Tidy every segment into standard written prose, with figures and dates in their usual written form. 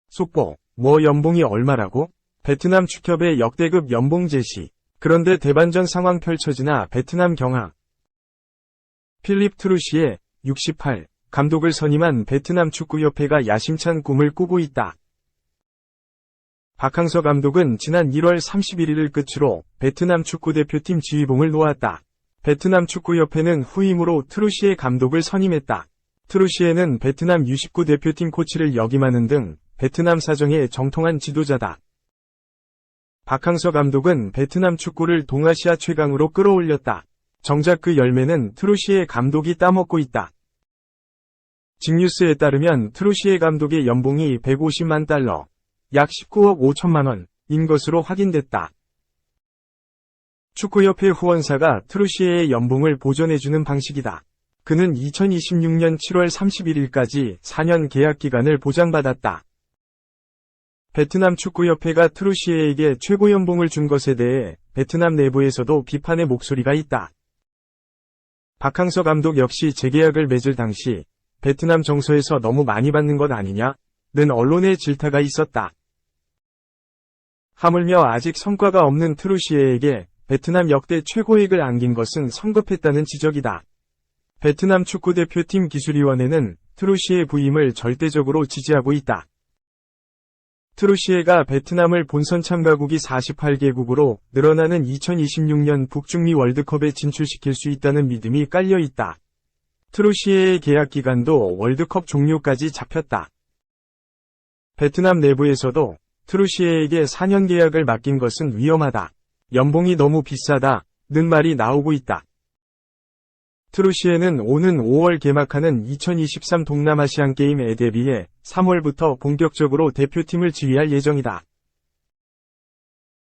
속보, 연봉이 얼마라고? 베트남 축협의 역대급 연봉 제시. 그런데 대반전 상황 펼쳐지나 베트남 경하. 필립 트루시에 68 감독을 선임한 베트남 축구협회가 야심찬 꿈을 꾸고 있다. 박항서 감독은 지난 1월 31일을 끝으로 베트남 축구대표팀 지휘봉을 놓았다. 베트남 축구협회는 후임으로 트루시에 감독을 선임했다. 트루시에는 베트남 U19 대표팀 코치를 역임하는 등 베트남 사정의 정통한 지도자다. 박항서 감독은 베트남 축구를 동아시아 최강으로 끌어올렸다. 정작 그 열매는 트루시에 감독이 따먹고 있다. 직뉴스에 따르면 트루시에 감독의 연봉이 150만 달러, 약 19억 5천만 원인 것으로 확인됐다. 축구협회 후원사가 트루시에의 연봉을 보전해주는 방식이다. 그는 2026년 7월 31일까지 4년 계약 기간을 보장받았다. 베트남 축구협회가 트루시에에게 최고 연봉을 준 것에 대해 베트남 내부에서도 비판의 목소리가 있다. 박항서 감독 역시 재계약을 맺을 당시 베트남 정서에서 너무 많이 받는 것 아니냐는 언론의 질타가 있었다. 하물며 아직 성과가 없는 트루시에에게 베트남 역대 최고액을 안긴 것은 성급했다는 지적이다. 베트남 축구대표팀 기술위원회는 트루시에 부임을 절대적으로 지지하고 있다. 트루시에가 베트남을 본선 참가국이 48개국으로 늘어나는 2026년 북중미 월드컵에 진출시킬 수 있다는 믿음이 깔려 있다. 트루시에의 계약 기간도 월드컵 종료까지 잡혔다. 베트남 내부에서도 트루시에에게 4년 계약을 맡긴 것은 위험하다. 연봉이 너무 비싸다는 말이 나오고 있다. 트루시에는 오는 5월 개막하는 2023 동남아시안게임에 대비해 3월부터 본격적으로 대표팀을 지휘할 예정이다.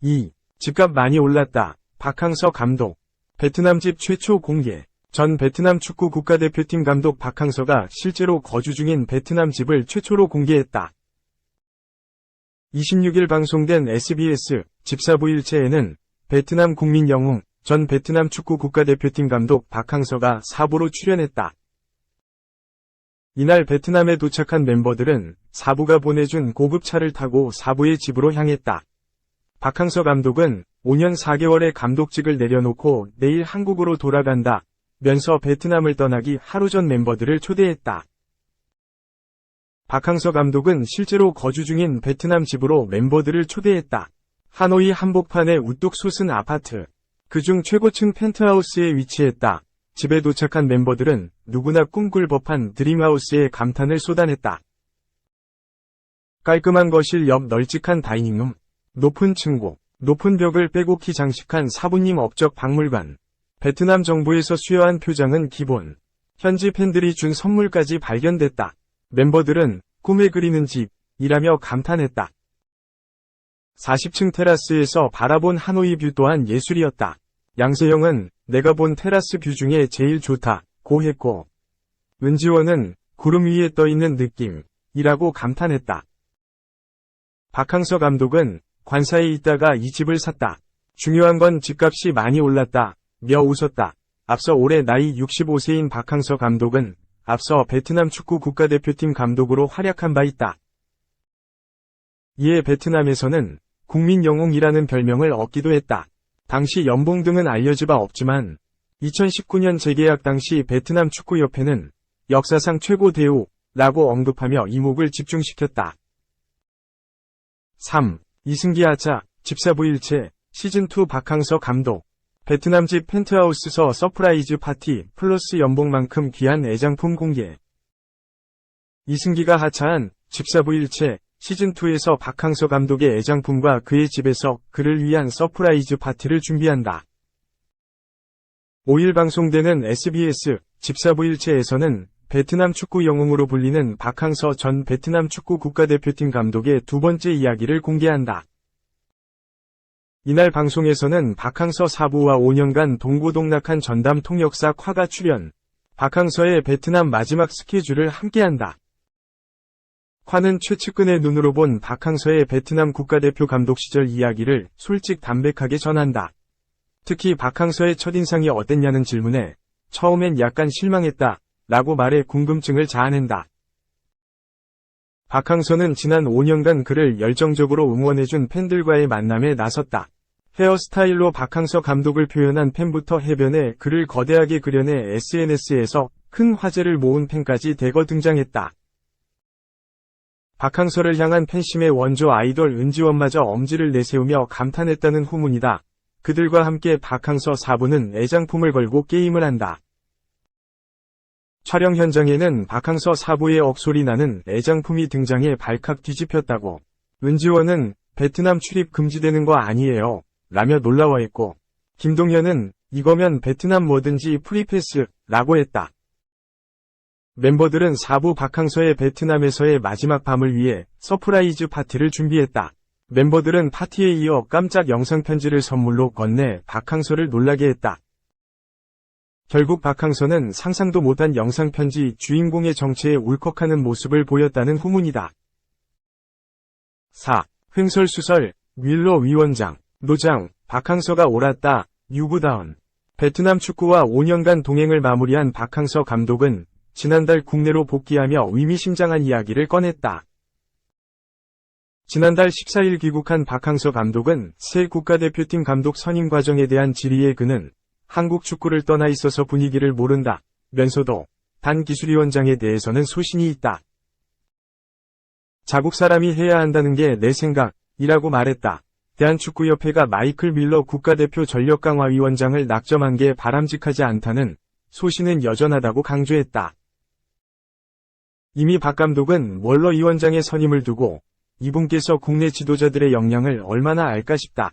2. 집값 많이 올랐다. 박항서 감독. 베트남 집 최초 공개. 전 베트남 축구 국가대표팀 감독 박항서가 실제로 거주 중인 베트남 집을 최초로 공개했다. 26일 방송된 SBS 집사부일체에는 베트남 국민 영웅 전 베트남 축구 국가대표팀 감독 박항서가 사부로 출연했다. 이날 베트남에 도착한 멤버들은 사부가 보내준 고급차를 타고 사부의 집으로 향했다. 박항서 감독은 5년 4개월의 감독직을 내려놓고 내일 한국으로 돌아간다 면서 베트남을 떠나기 하루 전 멤버들을 초대했다. 박항서 감독은 실제로 거주 중인 베트남 집으로 멤버들을 초대했다. 하노이 한복판의 우뚝 솟은 아파트. 그중 최고층 펜트하우스에 위치했다. 집에 도착한 멤버들은 누구나 꿈꿀 법한 드림하우스에 감탄을 쏟아냈다. 깔끔한 거실 옆 널찍한 다이닝룸, 높은 층고, 높은 벽을 빼곡히 장식한 사부님 업적 박물관. 베트남 정부에서 수여한 표장은 기본. 현지 팬들이 준 선물까지 발견됐다. 멤버들은 꿈에 그리는 집이라며 감탄했다. 40층 테라스에서 바라본 하노이 뷰 또한 예술이었다. 양세형은 내가 본 테라스 뷰 중에 제일 좋다고 했고, 은지원은 구름 위에 떠있는 느낌이라고 감탄했다. 박항서 감독은 관사에 있다가 이 집을 샀다. 중요한 건 집값이 많이 올랐다며 웃었다. 앞서 올해 나이 65세인 박항서 감독은 앞서 베트남 축구 국가대표팀 감독으로 활약한 바 있다. 이에 베트남에서는 국민 영웅이라는 별명을 얻기도 했다. 당시 연봉 등은 알려진 바 없지만 2019년 재계약 당시 베트남 축구협회는 역사상 최고 대우라고 언급하며 이목을 집중시켰다. 3. 이승기 하차, 집사부일체, 시즌2 박항서 감독. 베트남 집 펜트하우스서 서프라이즈 파티 플러스 연봉만큼 귀한 애장품 공개. 이승기가 하차한 집사부일체 시즌2에서 박항서 감독의 애장품과 그의 집에서 그를 위한 서프라이즈 파티를 준비한다. 5일 방송되는 SBS 집사부일체에서는 베트남 축구 영웅으로 불리는 박항서 전 베트남 축구 국가대표팀 감독의 두 번째 이야기를 공개한다. 이날 방송에서는 박항서 사부와 5년간 동고동락한 전담 통역사 콰가 출연, 박항서의 베트남 마지막 스케줄을 함께한다. 콰는 최측근의 눈으로 본 박항서의 베트남 국가대표 감독 시절 이야기를 솔직담백하게 전한다. 특히 박항서의 첫인상이 어땠냐는 질문에 처음엔 약간 실망했다 라고 말해 궁금증을 자아낸다. 박항서는 지난 5년간 그를 열정적으로 응원해준 팬들과의 만남에 나섰다. 헤어스타일로 박항서 감독을 표현한 팬부터 해변에 그를 거대하게 그려내 SNS에서 큰 화제를 모은 팬까지 대거 등장했다. 박항서를 향한 팬심의 원조 아이돌 은지원마저 엄지를 내세우며 감탄했다는 후문이다. 그들과 함께 박항서 4부는 애장품을 걸고 게임을 한다. 촬영 현장에는 박항서 4부의 억소리 나는 애장품이 등장해 발칵 뒤집혔다고. 은지원은 베트남 출입 금지되는 거 아니에요 라며 놀라워했고, 김동현은 이거면 베트남 뭐든지 프리패스 라고 했다. 멤버들은 4부 박항서의 베트남에서의 마지막 밤을 위해 서프라이즈 파티를 준비했다. 멤버들은 파티에 이어 깜짝 영상편지를 선물로 건네 박항서를 놀라게 했다. 결국 박항서는 상상도 못한 영상편지 주인공의 정체에 울컥하는 모습을 보였다는 후문이다. 4. 횡설수설, 윌러 위원장, 노장, 박항서가 옳았다, 유부다운. 베트남 축구와 5년간 동행을 마무리한 박항서 감독은 지난달 국내로 복귀하며 의미심장한 이야기를 꺼냈다. 지난달 14일 귀국한 박항서 감독은 새 국가대표팀 감독 선임 과정에 대한 질의에 그는 한국 축구를 떠나 있어서 분위기를 모른다 면서도 단 기술위원장에 대해서는 소신이 있다. 자국 사람이 해야 한다는 게 내 생각이라고 말했다. 대한축구협회가 마이클 밀러 국가대표 전력강화위원장을 낙점한 게 바람직하지 않다는 소신은 여전하다고 강조했다. 이미 박 감독은 월러 위원장의 선임을 두고 이분께서 국내 지도자들의 역량을 얼마나 알까 싶다.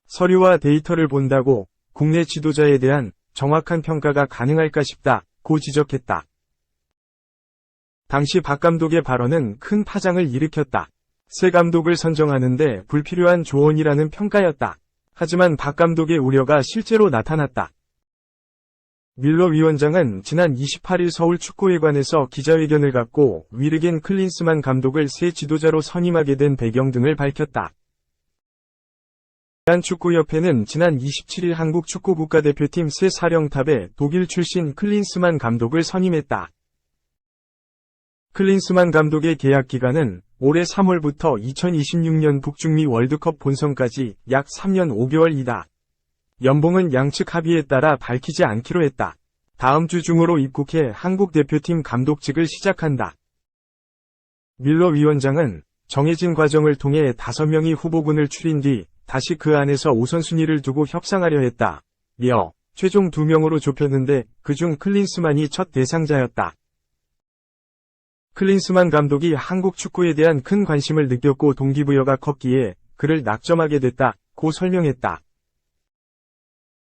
서류와 데이터를 본다고 국내 지도자에 대한 정확한 평가가 가능할까 싶다고 지적했다. 당시 박 감독의 발언은 큰 파장을 일으켰다. 새 감독을 선정하는데 불필요한 조언이라는 평가였다. 하지만 박 감독의 우려가 실제로 나타났다. 밀러 위원장은 지난 28일 서울 축구회관에서 기자회견을 갖고 위르겐 클린스만 감독을 새 지도자로 선임하게 된 배경 등을 밝혔다. 대한축구협회는 지난 27일 한국 축구 국가대표팀 새 사령탑에 독일 출신 클린스만 감독을 선임했다. 클린스만 감독의 계약 기간은 올해 3월부터 2026년 북중미 월드컵 본선까지 약 3년 5개월이다. 연봉은 양측 합의에 따라 밝히지 않기로 했다. 다음 주 중으로 입국해 한국 대표팀 감독직을 시작한다. 밀러 위원장은 정해진 과정을 통해 5명이 후보군을 추린 뒤 다시 그 안에서 우선순위를 두고 협상하려 했다. 며 최종 2명으로 좁혔는데 그중 클린스만이 첫 대상자였다. 클린스만 감독이 한국 축구에 대한 큰 관심을 느꼈고 동기부여가 컸기에 그를 낙점하게 됐다고 설명했다.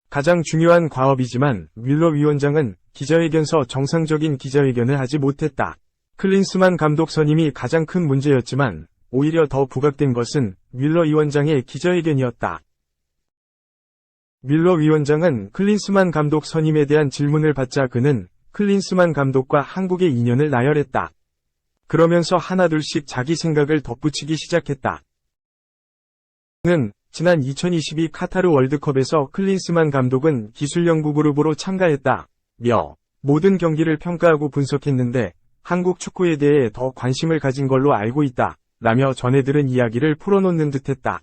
가장 중요한 과업이지만 밀러 위원장은 기자회견서 정상적인 기자회견을 하지 못했다. 클린스만 감독 선임이 가장 큰 문제였지만 오히려 더 부각된 것은 밀러 위원장의 기자회견이었다. 밀러 위원장은 클린스만 감독 선임에 대한 질문을 받자 그는 클린스만 감독과 한국의 인연을 나열했다. 그러면서 하나둘씩 자기 생각을 덧붙이기 시작했다. 그는 지난 2022 카타르 월드컵에서 클린스만 감독은 기술연구 그룹으로 참가했다. 며 모든 경기를 평가하고 분석했는데 한국 축구에 대해 더 관심을 가진 걸로 알고 있다. 라며 전해 들은 이야기를 풀어놓는 듯했다.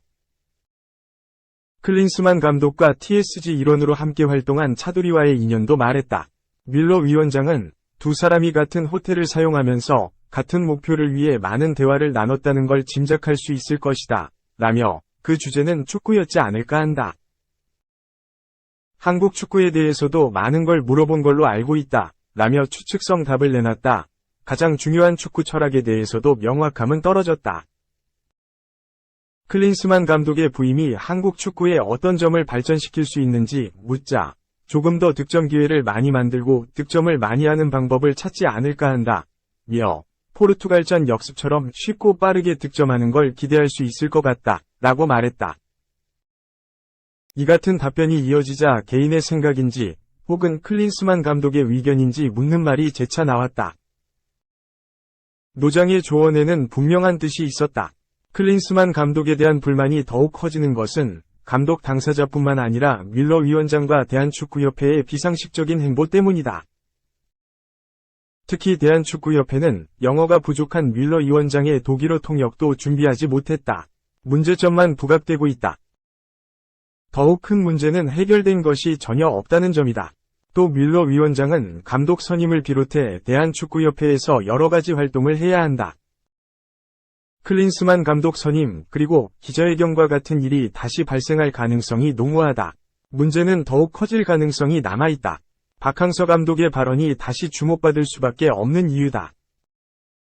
클린스만 감독과 TSG 일원으로 함께 활동한 차두리와의 인연도 말했다. 밀러 위원장은 두 사람이 같은 호텔을 사용하면서 같은 목표를 위해 많은 대화를 나눴다는 걸 짐작할 수 있을 것이다. 라며 그 주제는 축구였지 않을까 한다. 한국 축구에 대해서도 많은 걸 물어본 걸로 알고 있다. 라며 추측성 답을 내놨다. 가장 중요한 축구 철학에 대해서도 명확함은 떨어졌다. 클린스만 감독의 부임이 한국 축구에 어떤 점을 발전시킬 수 있는지 묻자 조금 더 득점 기회를 많이 만들고 득점을 많이 하는 방법을 찾지 않을까 한다. 며 포르투갈전 역습처럼 쉽고 빠르게 득점하는 걸 기대할 수 있을 것 같다. 라고 말했다. 이 같은 답변이 이어지자 개인의 생각인지 혹은 클린스만 감독의 의견인지 묻는 말이 재차 나왔다. 노장의 조언에는 분명한 뜻이 있었다. 클린스만 감독에 대한 불만이 더욱 커지는 것은 감독 당사자뿐만 아니라 뮬러 위원장과 대한축구협회의 비상식적인 행보 때문이다. 특히 대한축구협회는 영어가 부족한 뮬러 위원장의 독일어 통역도 준비하지 못했다. 문제점만 부각되고 있다. 더욱 큰 문제는 해결된 것이 전혀 없다는 점이다. 또 뮬러 위원장은 감독 선임을 비롯해 대한축구협회에서 여러 가지 활동을 해야 한다. 클린스만 감독 선임, 그리고 기자회견과 같은 일이 다시 발생할 가능성이 농후하다. 문제는 더욱 커질 가능성이 남아있다. 박항서 감독의 발언이 다시 주목받을 수밖에 없는 이유다.